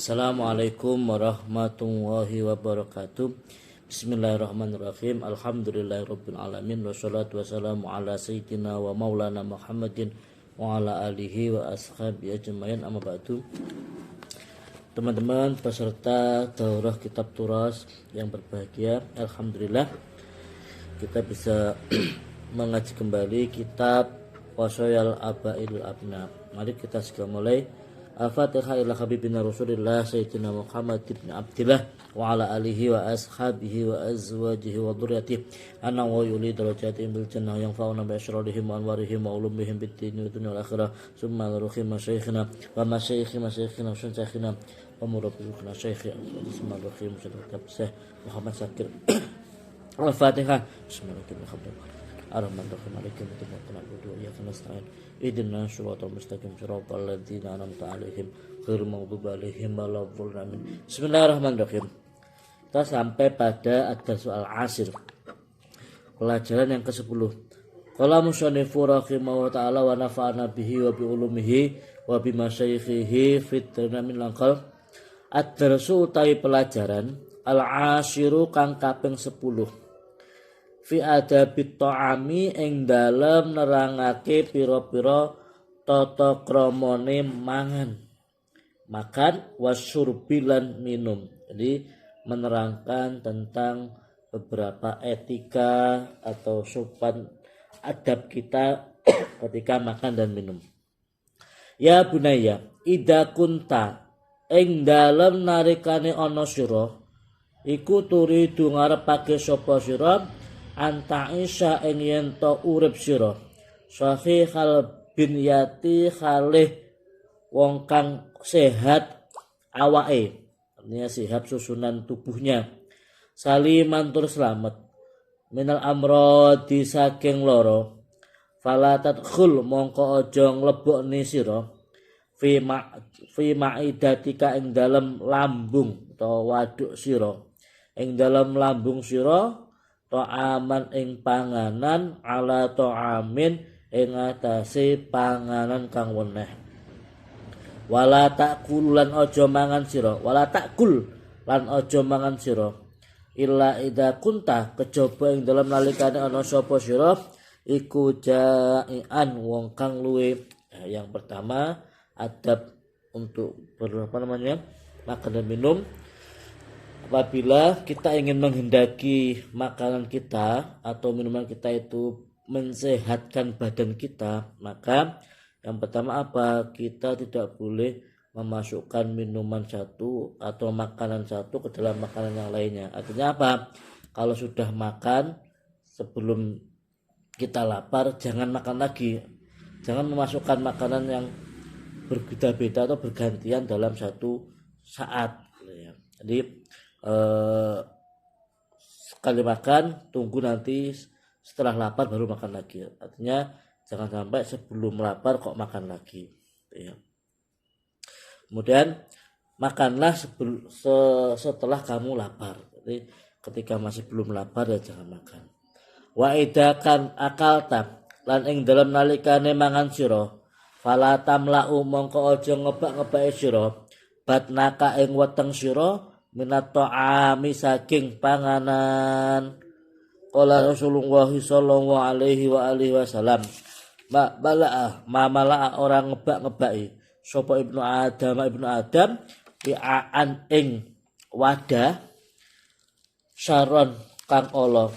Assalamualaikum warahmatullahi wabarakatuh. Bismillahirrahmanirrahim. Alhamdulillahirabbil alamin wassalatu wassalamu ala sayyidina wa maulana Muhammadin wa ala alihi wa ashabihi ajmain. Amma ba'du. Teman-teman peserta daurah kitab turas yang berbahagia, alhamdulillah kita bisa mengaji kembali kitab Wasoyal Abail Abna. Mari kita segera mulai. Al-Fatihah ila habibina Rasulillah Sayyidina Muhammad ibn Abdillah wa ala alihi wa ashabihi wa azwajihi wa dhurriyyatihi anna wa yuli darajatihim bil jannah yang fa'una bi asrarihim wa anwarihim wa ulumihim bid din wa dunya wal akhirah summa ruhim masyayikhina wa masyayikhina wa syaikhina wa murabbihina syaikh summa ruhim syekh Muhammad Syakir. Al-Fatihah. Bismillahirrahmanirrahim. Ar-Rahmanir-Rahim. Maliki yaumiddin. Na'budu wa iyyaka nasta'in. Ihdinas siratal mustaqim. Siratal ladzina an'amta 'alaihim ghairil maghdubi 'alaihim waladdallin. Bismillahirrahmanirrahim. Kita sampai pada ad-darsu al-ashir. Pelajaran yang ke-10. Qala musannifu rahimahullahu ta'ala wa nafa'ana bihi wa bi ulumihi wa bi masyayikhihi fit min langkal. Ad-darsu utawi pelajaran al-ashiru kang kaping 10. Fi adabit ta'ami ing dalem nerangake pira-pira tata kramane mangan, makan, wasyurbi lan minum. Jadi menerangkan tentang beberapa etika atau sopan adab kita ketika makan dan minum. Ya bunaya, ida kunta ing dalem narikane ana sira iku turidu ngarepake sapa sira anta isya ing yen to urip sira sahihal binyati khalih wong kang sehat awake, artinya sehat susunan tubuhnya, saliman tur slamet minal amradi saking lara, fala tadkhul mongko aja nglebokne sira fi ma'idatika ing dalem lambung utawa waduk sira, ing dalem lambung sira ta'aman ing panganan ala ta'amin ing atase panganan kang weneh. Wala takul lan aja mangan sira, wala takul lan aja mangan sira illa idza kunta kejaba ing dalem nalikane ana sapa sira iku jai'an wong kang luwe. Yang pertama adab untuk makan dan minum. Apabila kita ingin menghendaki makanan kita atau minuman kita itu mensehatkan badan kita, maka yang pertama apa? Kita tidak boleh memasukkan minuman satu atau makanan satu ke dalam makanan yang lainnya. Artinya apa? Kalau sudah makan, sebelum kita lapar jangan makan lagi. Jangan memasukkan makanan yang berbeda-beda atau bergantian dalam satu saat. Jadi sekali makan, tunggu nanti setelah lapar baru makan lagi. Artinya jangan sampai sebelum lapar kok makan lagi, ya. Kemudian makanlah setelah kamu lapar. Jadi ketika masih belum lapar ya jangan makan. Wa idakan akalta lan ing dalam nalikane mangan sira fala tamla'u mongko aja ngebak-ngebake sira batnaka ing weteng sira minat ta'ami saking panganan. Qala Rasulullah sallallahu alaihi wa alihi wasallam mala'a orang ngebak-ngebaki sapa ibnu Adam bi'an ing wadah saron kang ala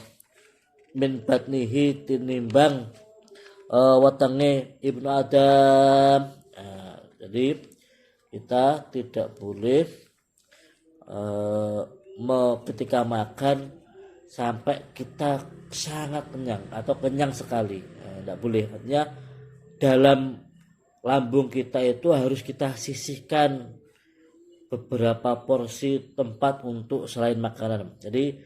min batnihi tinimbang wetenge ibnu Adam. Jadi kita tidak boleh ketika makan sampai kita sangat kenyang atau kenyang sekali, tidak boleh. Artinya dalam lambung kita itu harus kita sisihkan beberapa porsi tempat untuk selain makanan. Jadi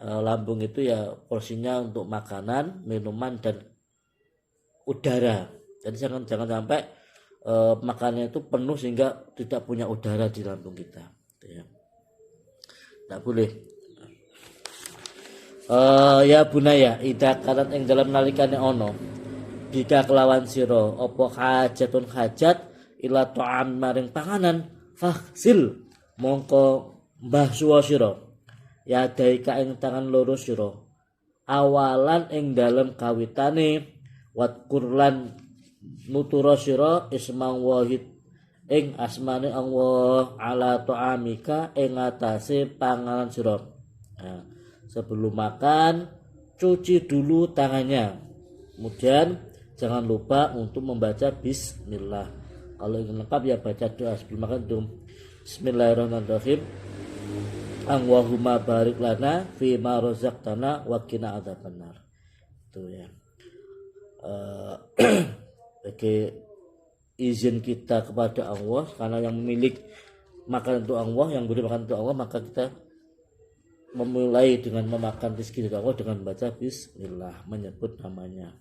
lambung itu ya porsinya untuk makanan, minuman dan udara. Jadi jangan sampai makanannya itu penuh sehingga tidak punya udara di lambung kita, ya. Tak boleh. Ya bunaya ida karan ing dalam nalikane ono bika kelawan sira apa hajatun hajat ila ta'am maring panganan faghsil mongko mbah suwa sira ya daika ing tangan loro sira awalan ing dalem kawitane wat kurlan nutura sira ismang wahid ing asmane Allah ala ta'amika ing atase panganan sira. Nah, sebelum makan cuci dulu tangannya. Kemudian jangan lupa untuk membaca bismillah. Kalau ingin lengkap ya baca doa sebelum makan itu Bismillahirrahmanirrahim. Allahumma barik lana fi ma razaqtana wa qina adzabannar. Itu ya. Bagi izin kita kepada Allah, karena yang memiliki makan itu Allah, yang beri makan itu Allah, maka kita memulai dengan memakan rezeki dari Allah dengan membaca bismillah, menyebut namanya.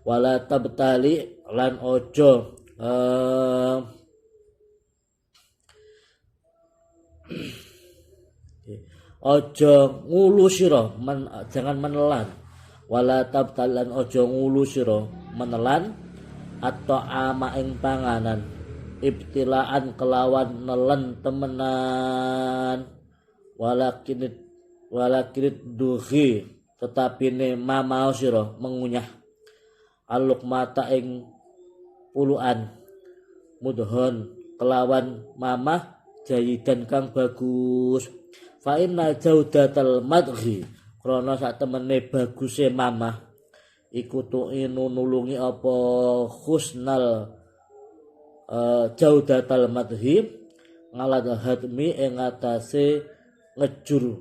Wala tabtali lan ojo ojo ngulu sira, jangan menelan. Wala tabtalan ojo ngulu sira, menelan atau ama ing panganan ibtilaan kelawan nelen temenan walakinit duhi tetapi ne mamau sira mengunyah aluk mata ing puluhan mudhon kelawan mamah jayidan kang bagus fa inna jaudatal madhi krana sak temene baguse mamah iku tu'inu nulungi apa husnal jaudatal madhi ngalad hadmi ing atase ngejur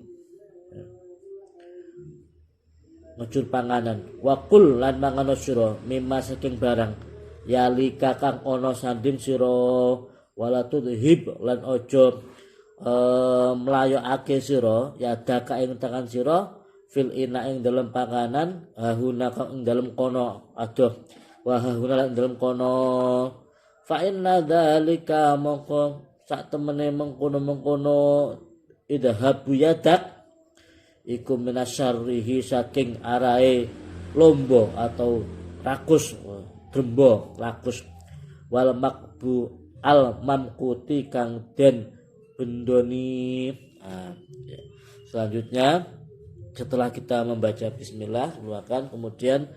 panganan wakul lan mangan sira mimma saking barang yali kakang ana sanding sira wala tudhib lan aja mlayokake sira yadaka ing tangan sira fil ina ing dalam panganan hahuna kang ing dalam kono adoh wa hahuna ing dalam kono fa inna dzalika mongko sak temene mengkono idhabu yadak iku minasyarrihi saking arahe lombo atau rakus drembo rakus wal makbu al mamkuti kang den bendoni. Selanjutnya setelah kita membaca bismillah kemudian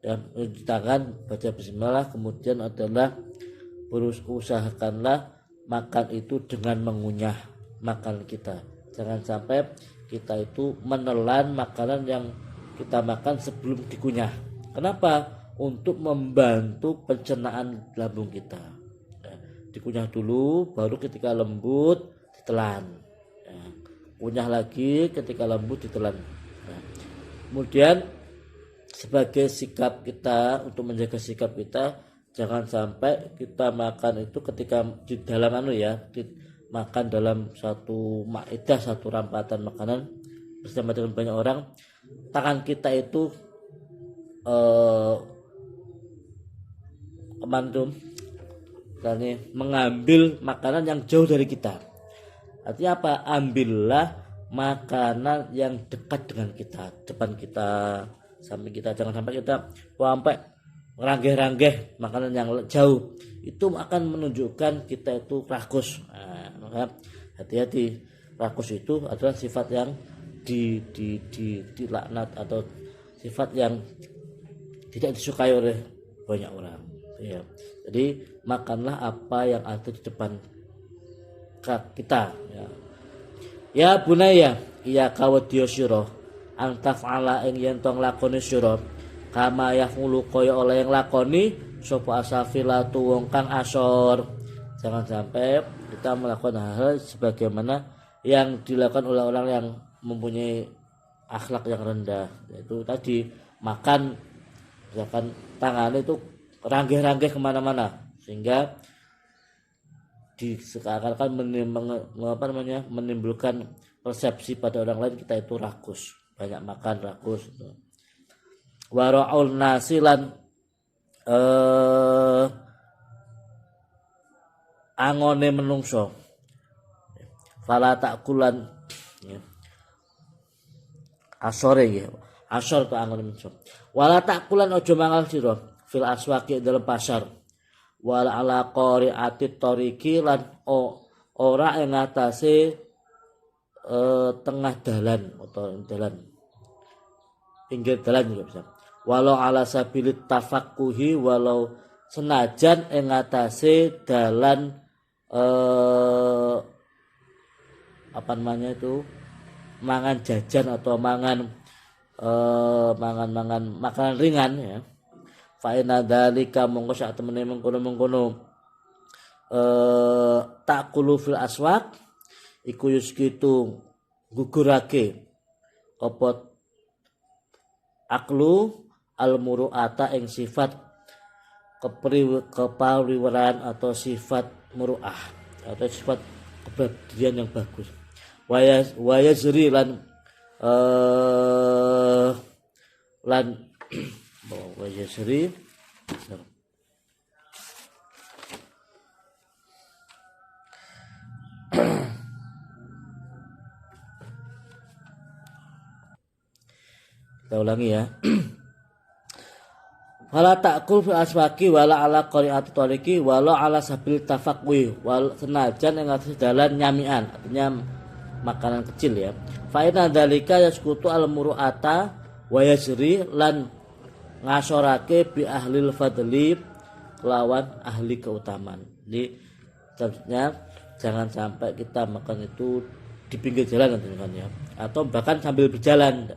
mencuci tangan baca bismillah kemudian adalah usahakanlah makan itu dengan mengunyah makan kita, jangan sampai kita itu menelan makanan yang kita makan sebelum dikunyah. Kenapa? Untuk membantu pencernaan lambung kita. Dikunyah dulu baru ketika lembut ditelan. Kunyah lagi ketika lembut ditelan. Kemudian sebagai sikap kita untuk menjaga sikap kita, jangan sampai kita makan itu ketika di dalam makan dalam satu maidah, satu rampatan makanan bersama dengan banyak orang, tangan kita itu mengambil makanan yang jauh dari kita. Artinya apa? Ambillah makanan yang dekat dengan kita, depan kita, samping kita. Jangan sampai kita sampai ranggeh-ranggeh makanan yang jauh. Itu akan menunjukkan kita itu rakus. Maka hati-hati, rakus itu adalah sifat yang dilaknat atau sifat yang tidak disukai oleh banyak orang. Ya. Jadi makanlah apa yang ada di depan kita. Ya bunaya, iya kawadya sira antaf ala ing yen tong lakoni sira kama yafulu kaya oleh yang lakoni sapa asafilatu wong kang asor. Jangan sampai kita melakukan hal sebagaimana yang dilakukan oleh orang yang mempunyai akhlak yang rendah, yaitu tadi makan misalkan tangannya itu ranggeh-ranggeh kemana-mana sehingga seakan-akan menimbulkan persepsi pada orang lain kita itu rakus, banyak makan rakus. Wara'ul nasilan angone menungso fala takulan asore ya asor to angone menungso wala takulan aja mangal sira fil aswaqi dalam pasar wala ala qari'atit tariqi lan ora ing atase tengah dalan atau dalan pinggir dalan juga bisa. Walau ala sabilit tafaqquhi, walau senajan ing atase dalan apa namanya itu mangan jajan atau mangan makanan ringan ya. Fa inna dzalika mongko sak temene mengkono takulu fil aswaq iku yuskitu gugurake apa aklu al muru'ata ing sifat kepariwiran atau sifat muru'ah atau sifat kepribadian yang bagus. Wayazri lan wayazri kita ulangi ya. Wala ta'kul fil aswaqi wala ala qari'ati tariqi wala ala sabil tafaqqui wal senajan ing atas dalan nyamian, artinya makanan kecil ya. Fa inna dzalika yasqutu al muru'ata wa yasri lan ngasorake bi ahlil fadli lawan ahli keutamaan. Jadi seharusnya jangan sampai kita makan itu di pinggir jalan kan ya, atau bahkan sambil berjalan.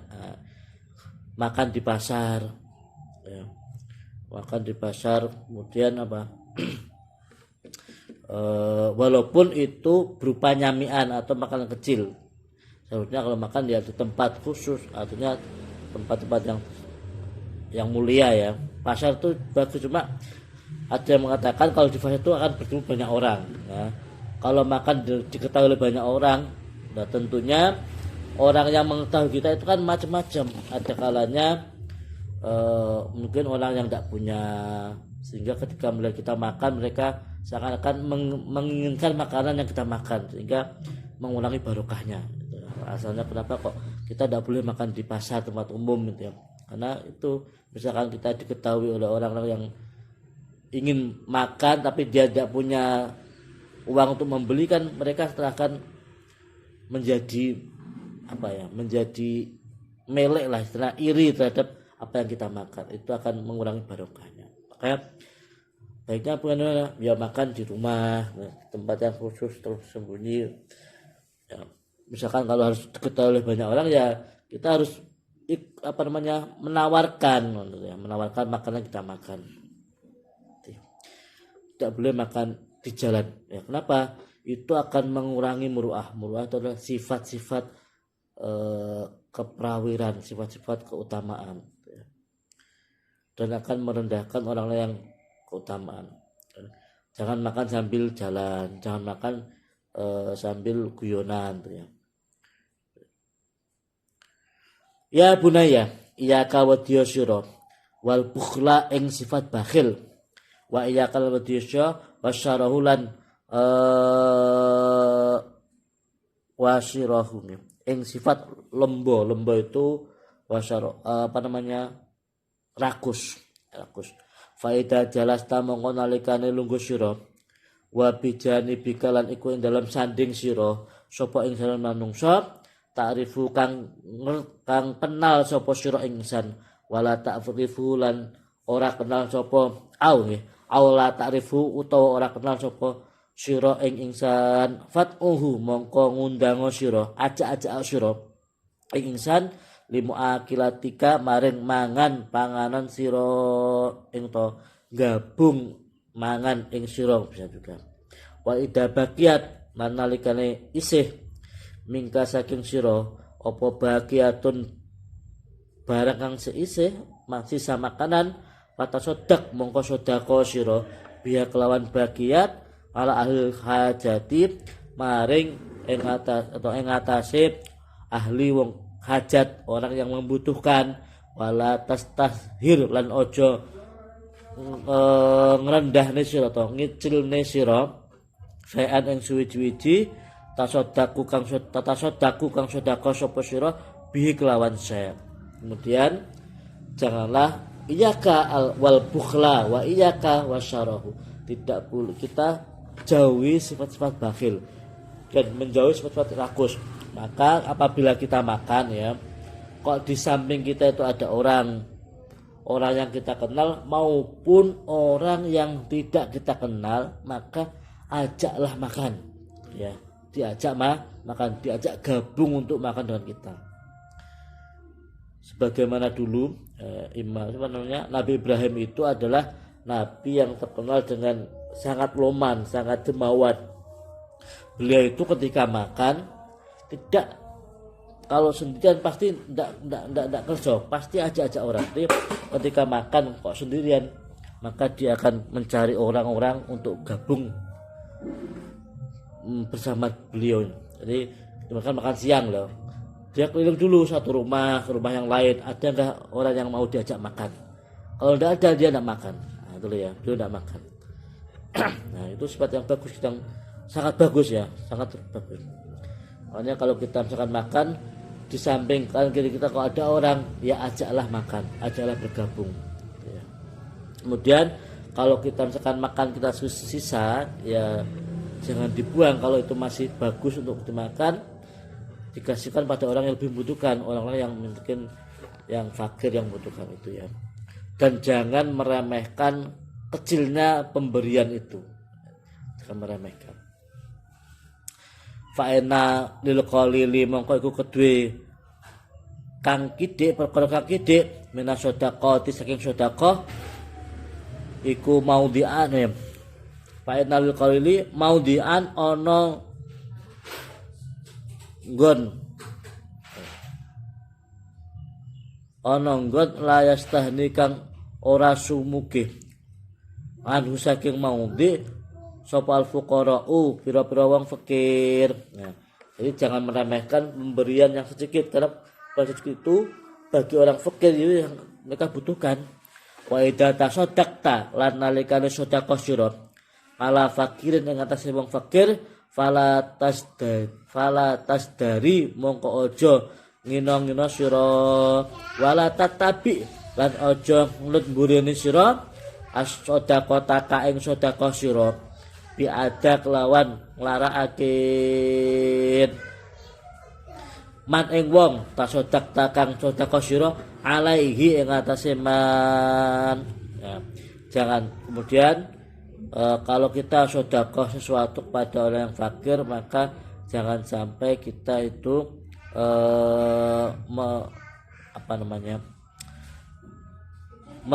Makan di pasar ya. Makan di pasar kemudian apa walaupun itu berupa nyamian atau makanan kecil, seharusnya kalau makan ya di tempat khusus, artinya tempat-tempat yang mulia ya. Pasar itu bagus, cuma ada yang mengatakan kalau di pasar itu akan bertemu banyak orang ya. Kalau makan diketahui oleh banyak orang, nah tentunya orang yang mengetahui kita itu kan macam-macam. Ada kalanya mungkin orang yang tidak punya, sehingga ketika melihat kita makan mereka seakan-akan menginginkan makanan yang kita makan, sehingga mengulangi barokahnya. Asalnya kenapa kok kita tidak boleh makan di pasar tempat umum gitu ya? Karena itu misalkan kita diketahui oleh orang-orang yang ingin makan tapi dia tidak punya uang untuk membeli, kan mereka akan menjadi menjadi melek lah, istilah iri terhadap apa yang kita makan, itu akan mengurangi barokahnya. Makanya baiknya bukan ya makan di rumah, tempat yang khusus tersembunyi ya. Misalkan kalau harus diketahui oleh banyak orang ya kita harus menawarkan makanan kita makan. Tidak boleh makan di jalan ya. Kenapa? Itu akan mengurangi muru'ah. Muru'ah itu adalah sifat-sifat keperawiran, sifat-sifat keutamaan ya. Dan akan merendahkan orang yang keutamaan. Jangan makan sambil jalan, jangan makan sambil guyonan ya. Ya bunaya, iyaka wadiyasira wal bukhla ing sifat bakhil, wa iyaka wadiyasira wasyarahulan wasirahu ing sifat lembo itu wasyara rakus. Faida jalasta mongko nalikane lungguh sira wa bijani bikalan iku ing dalam sanding sira sapa ing dalem manungsa ta'rifu kang kenal sapa sira ingsan wala ta'rifu lan ora kenal sapa la ta'rifu utawa ora kenal sapa sira ing ingsan fat'uhu mongko ngundang sira ajak-ajak sira ing ingsan limu akilatika maring mangan panganan sira ing to gabung mangan ing sira bisa juga wa ida baqiat manalikane isih mingka saking sira apa baqiatun barang kang seisih masih sama makanan pata sodak mongko sodako sira biya kelawan baqiat ala ahli hajati maring ing atas atau ing atase ahli wong hajat, orang yang membutuhkan, wala tastahhir lan ojo ngrendahne sira atau ngicilne sira saean ing suwi-wiji tasodaku kang sedekah sapa sira bihi kelawan saya. Kemudian janganlah iyaka wal bukhla wa iyaka wasyarahu, tidak boleh kita jauhi sifat-sifat bakhil, dan menjauhi sifat-sifat rakus. Maka apabila kita makan ya, kok di samping kita itu ada orang yang kita kenal maupun orang yang tidak kita kenal, maka ajaklah makan ya, diajak makan, diajak gabung untuk makan dengan kita. Sebagaimana dulu Nabi Ibrahim itu adalah nabi yang terkenal dengan sangat loman, sangat jemawan. Beliau itu ketika makan tidak, kalau sendirian pasti tidak kerja, pasti ajak orang. Jadi ketika makan kok sendirian, maka dia akan mencari orang-orang untuk gabung bersama beliau. Jadi makan siang loh, dia keliling dulu satu rumah ke rumah yang lain, ada nggak orang yang mau diajak makan. Kalau tidak ada, dia tidak makan. Nah, itu ya, beliau tidak makan. Nah, itu sifat yang bagus, yang sangat bagus ya, sangat bagus. Makanya kalau kita misalkan makan, di samping kanan kiri kita kalau ada orang, ya ajaklah makan, ajaklah bergabung ya. Kemudian kalau kita misalkan makan kita sisa, ya jangan dibuang. Kalau itu masih bagus untuk dimakan, dikasihkan pada orang yang lebih membutuhkan, orang-orang yang mungkin yang fakir yang membutuhkan itu ya. Dan jangan meremehkan kecilnya pemberian itu, jangan meremehkan. Fa'ena lil qalili mongko iku kedue kang kidik, perkara kang kidik minas sedaqati saking sedekah iku maudhi'an ya. Fa'ena lil qalili maudhi'an ana nggon layastahni kang ora sumuge anhu saking maudhi sapa al fuqara'u pira-pira wong fakir. Nah, jadi jangan meremehkan pemberian yang sedikit, karena pada itu bagi orang fakir itu yang mereka butuhkan. Wa idza tasaddaqta lan nalikane sedekah sira ala fakirin ing atase wong fakir fala tasdari mongko aja ngina-ngina sira wala tatabi lan aja ngut mburene sira as-sadaqata ka ing sedekah sira biadak lawan nglarakaken man ing wong tasodak takang sedekah sira alaihi ing atase man ya. Jangan kemudian kalau kita sedekah sesuatu pada orang yang fakir, maka jangan sampai kita itu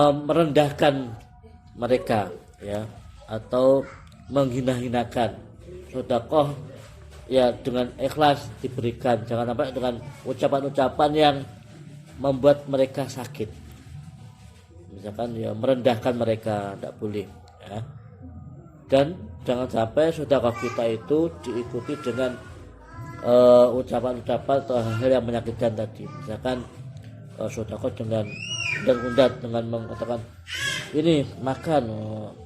merendahkan mereka ya, atau menghina-hinakan. Sedekah ya dengan ikhlas diberikan, jangan sampai dengan ucapan-ucapan yang membuat mereka sakit, misalkan ya merendahkan mereka, tidak boleh ya. Dan jangan sampai sedekah kita itu diikuti dengan ucapan-ucapan atau hal yang menyakitkan tadi, misalkan sedekah dengan undat dengan mengatakan ini makan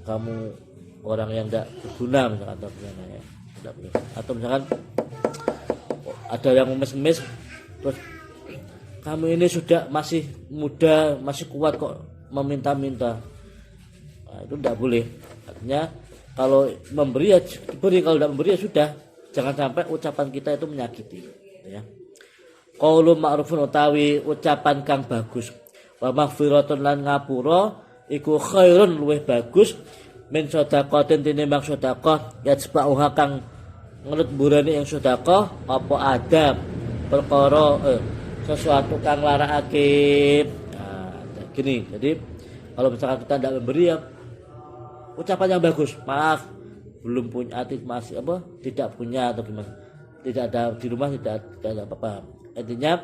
kamu orang yang tidak berguna misalkan, atau bagaimana ya, tidak boleh. Atau misalkan ada yang ngemis-ngemis terus kamu ini sudah masih muda, masih kuat kok meminta-minta, nah, itu tidak boleh. Artinya kalau memberi ya diberi, kalau tidak memberi ya sudah, jangan sampai ucapan kita itu menyakiti ya. Qaulun ma'rufun utawi ucapan kang bagus, wa maghfiratun lan ngapura iku khairun luwih bagus min sedaqatin tinimbang sedekah yajba'uha kang ngelut burani yang sedekah apa ada perkara sesuatu kang larakake. Nah, gini, jadi kalau misalkan kita tidak memberi ya ucapan yang bagus, maaf belum punya, masih tidak punya atau gimana, tidak ada di rumah, tidak ada apa-apa. Intinya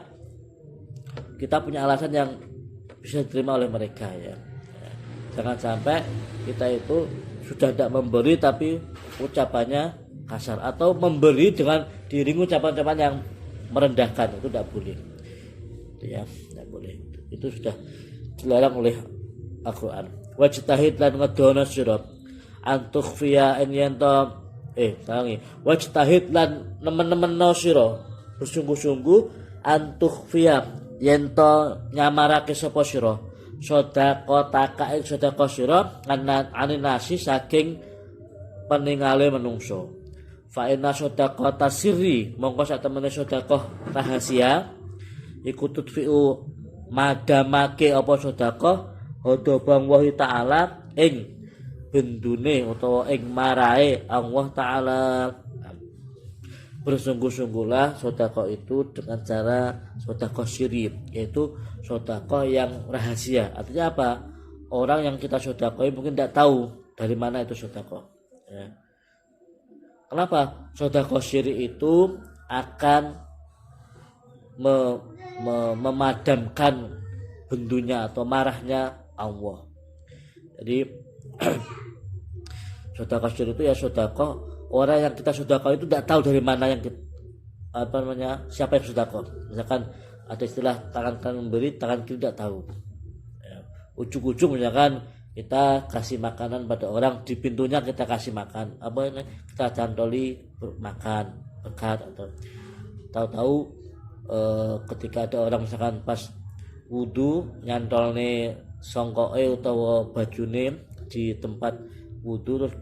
kita punya alasan yang bisa diterima oleh mereka ya. Jangan sampai kita itu sudah tidak memberi tapi ucapannya kasar, atau memberi dengan diiringi ucapan-ucapan yang merendahkan, itu tidak boleh. Itu ya, tidak boleh. Itu sudah dilarang oleh Al-Qur'an. Wajtahid lan ngedono sira antukhfiya en yanto wajtahid lan nemen-nemeno sira bersungguh-sungguh antukhfiya yanto nyamarake sapa sira sedekah taka ing sedekah sira aninasi saking peningale menungso fa inna shadaqata sirri mongko sak temene sedekah rahasia iku tudfi'u madamake apa sedekah hadabang wa ta'ala ing bendune utawa ing marahe Allah taala. Bersungguh-sungguhlah sedekah itu dengan cara sedekah sirri, yaitu sedekah yang rahasia. Artinya apa? Orang yang kita sedekahi mungkin tidak tahu dari mana itu sedekah. Ya. Kenapa? Sedekah sirri itu akan memadamkan bendunya atau marahnya Allah. Jadi sedekah sirri itu ya sedekah orang yang kita sedekah itu tidak tahu dari mana yang kita, siapa yang sedekah. Misalkan ada istilah tangan kanan memberi, tangan kiri tidak tahu. Ya. Ujung-ujung misalkan kita kasih makanan pada orang, di pintunya kita kasih makan, kita cantoli makan berkat, atau tahu-tahu ketika ada orang misalkan pas wudu nyantolne songkoke utawa bajune di tempat wudu, terus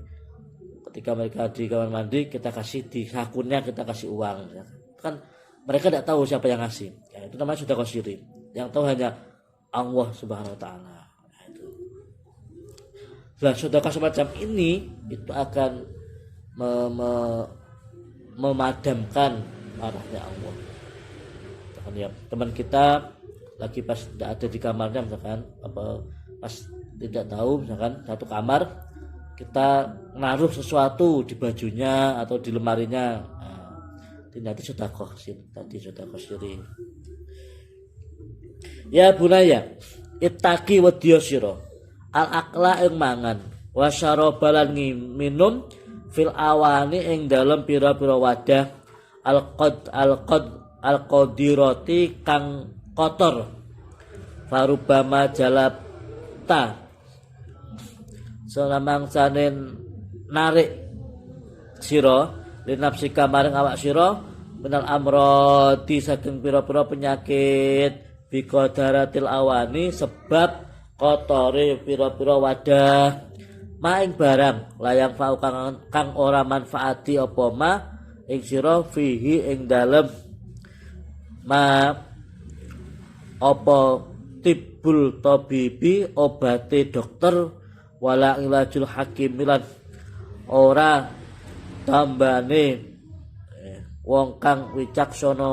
ketika mereka di kamar mandi kita kasih di sakunya, kita kasih uang, ya. Kan mereka tidak tahu siapa yang ngasih, ya, itu namanya sedekah sirri. Yang tahu hanya Allah Subhanahu wa taala. Nah, itu. Nah, sedekah semacam ini itu akan memadamkan marahnya Allah. Misalkan ya, teman kita lagi pas tidak ada di kamarnya misalkan, pas tidak tahu misalkan satu kamar, kita naruh sesuatu di bajunya atau di lemarinya, nanti sedekah sirri. Ya bunaya ittaqi wedya sira al akla ing mangan wa syarabalan minum fil awani ing dalem pira-pira wadah al qadirati kang kotor farubama jalabta selamang sanen narik sira linapsika maring awak sira minal amrodi saking pira-pira penyakit biqadaratil awani sebab kotore pira-pira wadah maing barang layang fa'u kang ora manfaati apa ma ing sira fihi ing dalem ma apa tibbul tabibi obate dokter wala ilajul hakim lan ora tambane wong kang wicaksana.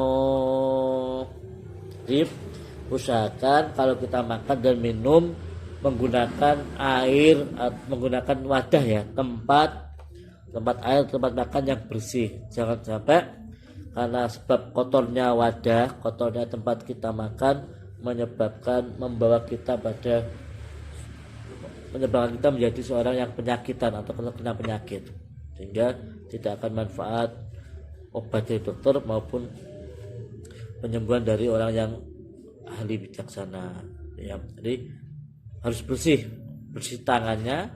Usahakan kalau kita makan dan minum menggunakan air, menggunakan wadah ya, tempat air, tempat makan yang bersih. Jangan sampai karena sebab kotornya wadah, kotornya tempat kita makan membawa kita menjadi seorang yang penyakitan atau kena penyakit, sehingga tidak akan manfaat obat dari dokter maupun penyembuhan dari orang yang ahli bijaksana, ya. Jadi harus bersih tangannya,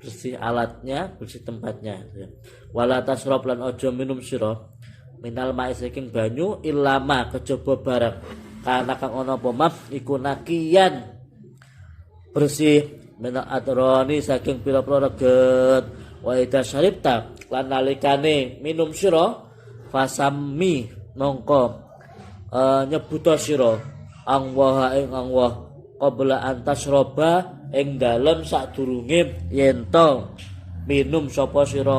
bersih alatnya, bersih tempatnya, ya. Wala tasrab lan ojo minum sira minal ma'i saking banyu ilama kejaba barang kana kang ana apa maf iku nakiyan bersih minal adroni saking pira-pira reget wa idza syaribta lan nalikane minum sira fasammi mongko nyebuta sira Allah ing Allah qabla antasroba ing dalem sadurunge yen to minum sapa sira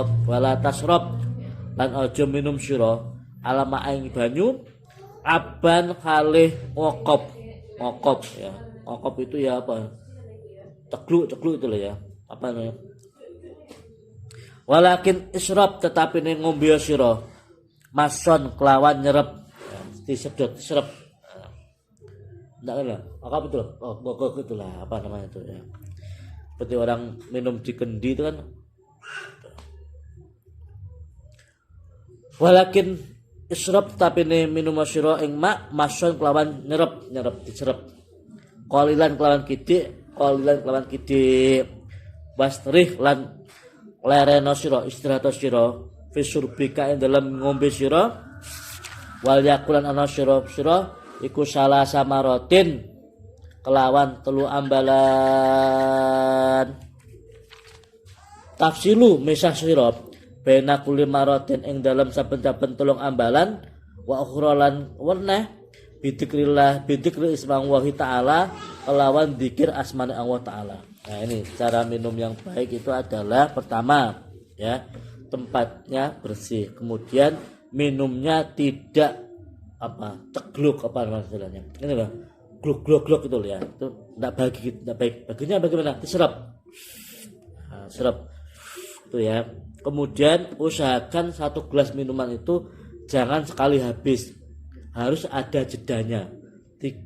wala tasrob lan aja minum sira alama ing banyu aban kalih ngokop ya. Ngokop itu ya apa, cegluk itu loh ya, apa namanya, walakin isrob tetapi ning ngombe sira mason kelawan nyerep ya, disedot serep. Enggak lah, apa betul? Oh, bokok itulah apa namanya itu ya. Seperti orang minum di kendi itu kan. Walakin isrob tapi ini minum sira ing mak mason kelawan nyerep diserep. Qalilan kelawan kidik wasrih lan lereno sira istirahat sira fisurbika ing dalam ngombe sira wal yakulan ana sira iku salah samarotin kelawan telu ambalan tafsilu misah sira bena kulli maratin ing dalam saben-saben tulung ambalan wa ukhralan warna bidikrillah bidikri ismang wahi ta'ala kelawan dikir asmani Allah ta'ala. Nah ini cara minum yang baik itu adalah pertama ya tempatnya bersih, kemudian minumnya tidak cegluk istilahnya ini loh, gluk itu ya, itu tidak baik. Baginya bagaimana? Diserap, serap itu ya. Kemudian usahakan satu gelas minuman itu jangan sekali habis, harus ada jedanya,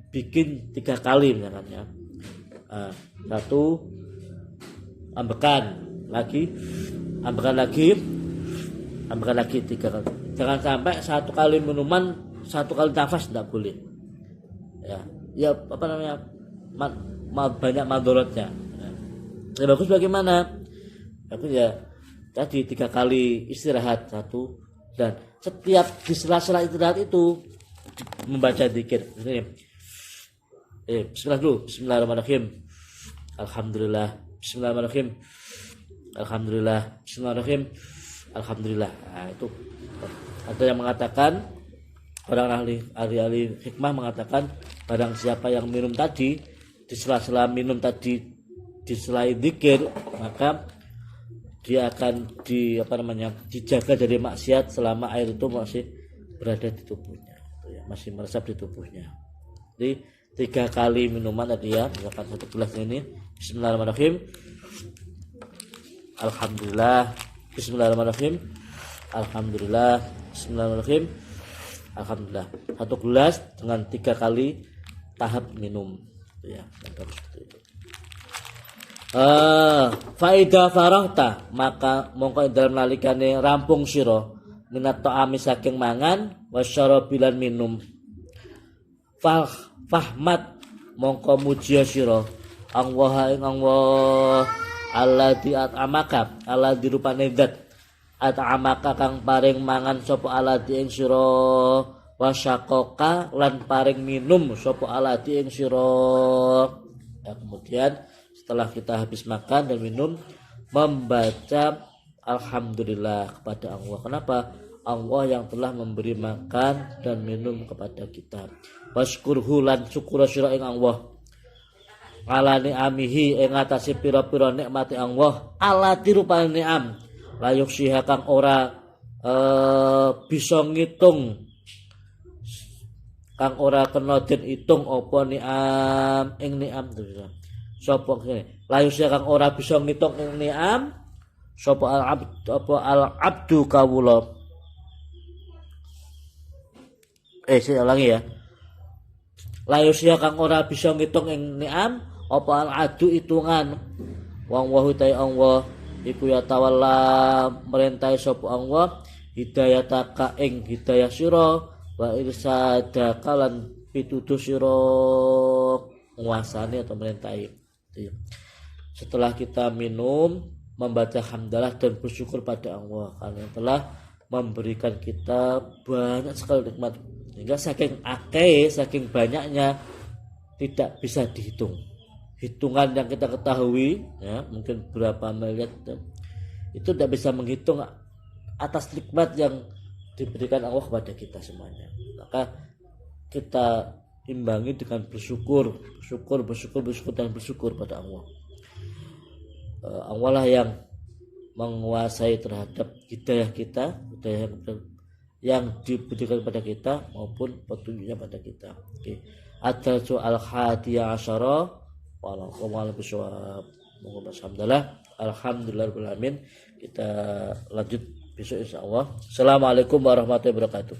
bikin 3 kali misalkan ya. Satu ambekan lagi 3 kali. Jangan sampai 1 kali minuman 1 kali nafas, tidak boleh ya banyak madorotnya ya. Bagus bagaimana? Bagus ya tadi 3 kali istirahat satu, dan setiap di sela-sela istirahat itu membaca zikir. Bismillah dulu. Bismillahirrahmanirrahim. Alhamdulillah. Bismillahirrahmanirrahim. Alhamdulillah. Bismillahirrahmanirrahim. Alhamdulillah. Nah, itu ada yang mengatakan, orang ahli hikmah mengatakan, barang siapa yang minum tadi di sela-sela minum tadi diselai zikir, maka dia akan dijaga dari maksiat selama air itu masih berada di tubuhnya, masih meresap di tubuhnya. Jadi 3 kali minuman tadi ya, misalkan 1 gelas ini Bismillahirrahmanirrahim, Alhamdulillah, Bismillahirrahmanirrahim, Alhamdulillah, Bismillahirrahmanirrahim, Alhamdulillah. 1 gelas dengan 3 kali tahap minum ya, harus seperti itu. Faida farahta, maka mongko dalam nalikane rampung sira minat ta'ami saking mangan wasyarabilan minum, fahmat mongko muji sira Allah ing Allah alladzi at'amaka, alladzi rupane zat at'amaka kang paring mangan sapa alladzi ing sira wasyakoka lan paring minum sapa alladzi ing sira. Ya, kemudian setelah kita habis makan dan minum membaca alhamdulillah kepada Allah. Kenapa? Allah yang telah memberi makan dan minum kepada kita. Waskurhu lan syukur sira ing Allah ala ni'amihi ing atase pira-pira nikmate Allah ala dirupane ni'am layuk siha kang ora bisa ngitung, kang ora kena den itung apa ni'am ing ni'am sapa kene layuk siha kang ora bisa ngitung ing ni'am sapa al abdu kawula. Saya ulangi ya. Layuk siha kang ora bisa ngitung ing ni'am apa al adu hitungan wong wahu ta Allah iku ya tawalla merintai sapa Allah hidayataka ing hidayah sira wa irsadaka lan pituduh sira nguasani atau merintai. Setelah kita minum membaca hamdalah dan bersyukur pada Allah karena yang telah memberikan kita banyak sekali nikmat, sehingga saking banyaknya tidak bisa dihitung. Hitungan yang kita ketahui ya, mungkin berapa miliar itu tidak bisa menghitung atas nikmat yang diberikan Allah kepada kita semuanya. Maka kita imbangi dengan bersyukur pada Allah. Allah lah yang menguasai terhadap hidayah kita, hidayah yang diberikan kepada kita maupun petunjuknya pada kita. Oke. Ad-darsu al-hadiyah asyara wa'alaikumsalam bisawab. Alhamdulillah. Kita lanjut besok insyaallah. Assalamualaikum warahmatullahi wabarakatuh.